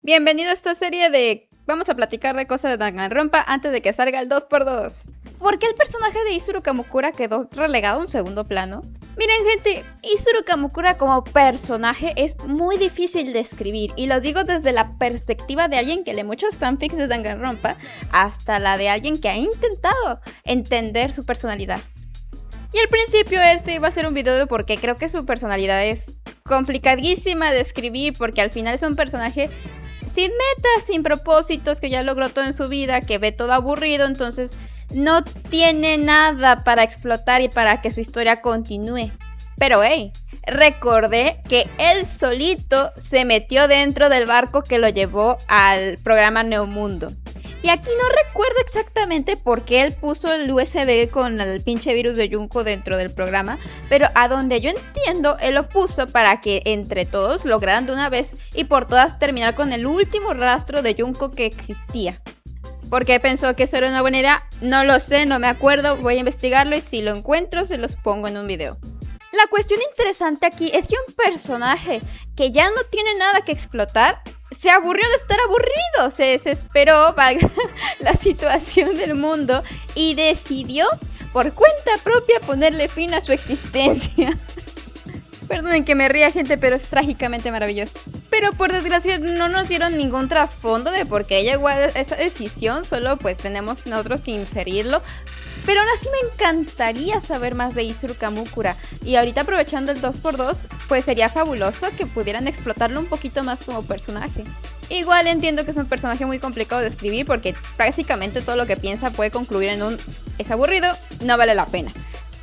Bienvenido a esta serie de... Vamos a platicar de cosas de Danganronpa antes de que salga el 2x2. ¿Por qué el personaje de Isuru Kamukura quedó relegado a un segundo plano? Miren gente, Isuru Kamukura como personaje es muy difícil de escribir, y lo digo desde la perspectiva de alguien que lee muchos fanfics de Danganronpa hasta la de alguien que ha intentado entender su personalidad. Y al principio iba a hacer un video de por qué creo que su personalidad es complicadísima de escribir, porque al final es un personaje sin metas, sin propósitos, que ya logró todo en su vida, que ve todo aburrido, entonces no tiene nada para explotar y para que su historia continúe. Pero hey, recordé que él solito se metió dentro del barco que lo llevó al programa Neomundo. Y aquí no recuerdo exactamente por qué él puso el USB con el pinche virus de Junko dentro del programa, pero a donde yo entiendo, él lo puso para que entre todos lograran de una vez y por todas terminar con el último rastro de Junko que existía. ¿Por qué pensó que eso era una buena idea? No lo sé, no me acuerdo, voy a investigarlo y si lo encuentro se los pongo en un video. La cuestión interesante aquí es que un personaje que ya no tiene nada que explotar se aburrió de estar aburrido, se desesperó, valga la situación del mundo, y decidió por cuenta propia ponerle fin a su existencia. Perdonen que me ría gente, pero es trágicamente maravilloso. Pero por desgracia no nos dieron ningún trasfondo de por qué llegó a esa decisión, solo pues tenemos nosotros que inferirlo. Pero aún así me encantaría saber más de Isuru Kamukura. Y ahorita aprovechando el 2x2, pues sería fabuloso que pudieran explotarlo un poquito más como personaje. Igual entiendo que es un personaje muy complicado de escribir porque prácticamente todo lo que piensa puede concluir en un es aburrido, no vale la pena.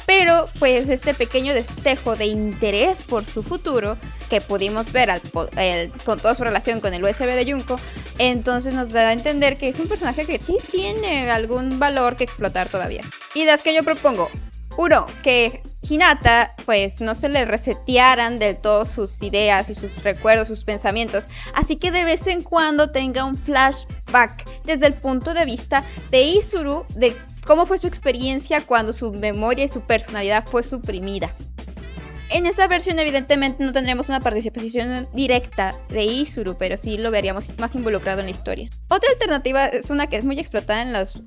Pero pues este pequeño destello de interés por su futuro que pudimos ver con toda su relación con el USB de Junko, entonces nos da a entender que es un personaje que tiene algún valor que explotar todavía. Ideas que yo propongo: 1. Que Hinata pues no se le resetearan del todo sus ideas y sus recuerdos, sus pensamientos, así que de vez en cuando tenga un flashback desde el punto de vista de Isuru, de cómo fue su experiencia cuando su memoria y su personalidad fue suprimida. En esa versión evidentemente no tendremos una participación directa de Isuru, pero sí lo veríamos más involucrado en la historia. Otra alternativa es una que es muy explotada en los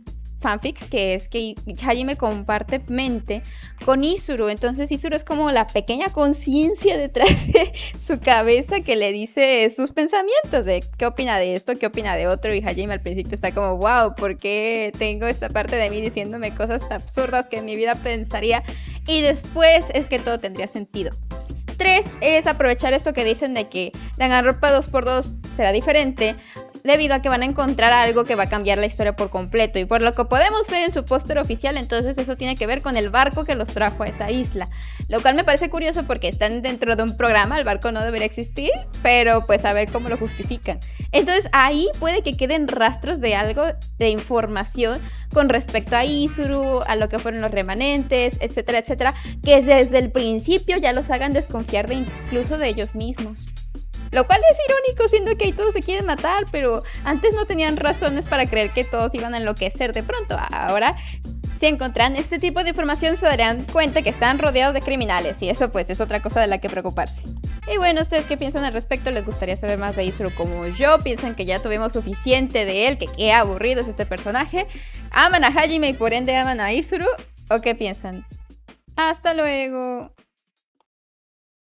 fanfics, que es que Hajime comparte mente con Isuru. Entonces Isuru es como la pequeña conciencia detrás de su cabeza que le dice sus pensamientos de qué opina de esto, qué opina de otro, y Hajime al principio está como wow, ¿por qué tengo esta parte de mí diciéndome cosas absurdas que en mi vida pensaría? Y después es que todo tendría sentido. 3 es aprovechar esto que dicen de que Danganronpa 2x2 será diferente, debido a que van a encontrar algo que va a cambiar la historia por completo. Y por lo que podemos ver en su póster oficial, entonces eso tiene que ver con el barco que los trajo a esa isla. Lo cual me parece curioso porque están dentro de un programa, el barco no debería existir, pero pues a ver cómo lo justifican. Entonces ahí puede que queden rastros de algo, de información con respecto a Isuru, a lo que fueron los remanentes, etcétera, etcétera, que desde el principio ya los hagan desconfiar de incluso de ellos mismos. Lo cual es irónico, siendo que ahí todos se quieren matar, pero antes no tenían razones para creer que todos iban a enloquecer de pronto. Ahora, si encontraran este tipo de información, se darían cuenta que están rodeados de criminales, y eso pues es otra cosa de la que preocuparse. Y bueno, ¿ustedes qué piensan al respecto? ¿Les gustaría saber más de Isuru como yo? ¿Piensan que ya tuvimos suficiente de él? ¿Que qué aburrido es este personaje? ¿Aman a Hajime y por ende aman a Isuru? ¿O qué piensan? ¡Hasta luego!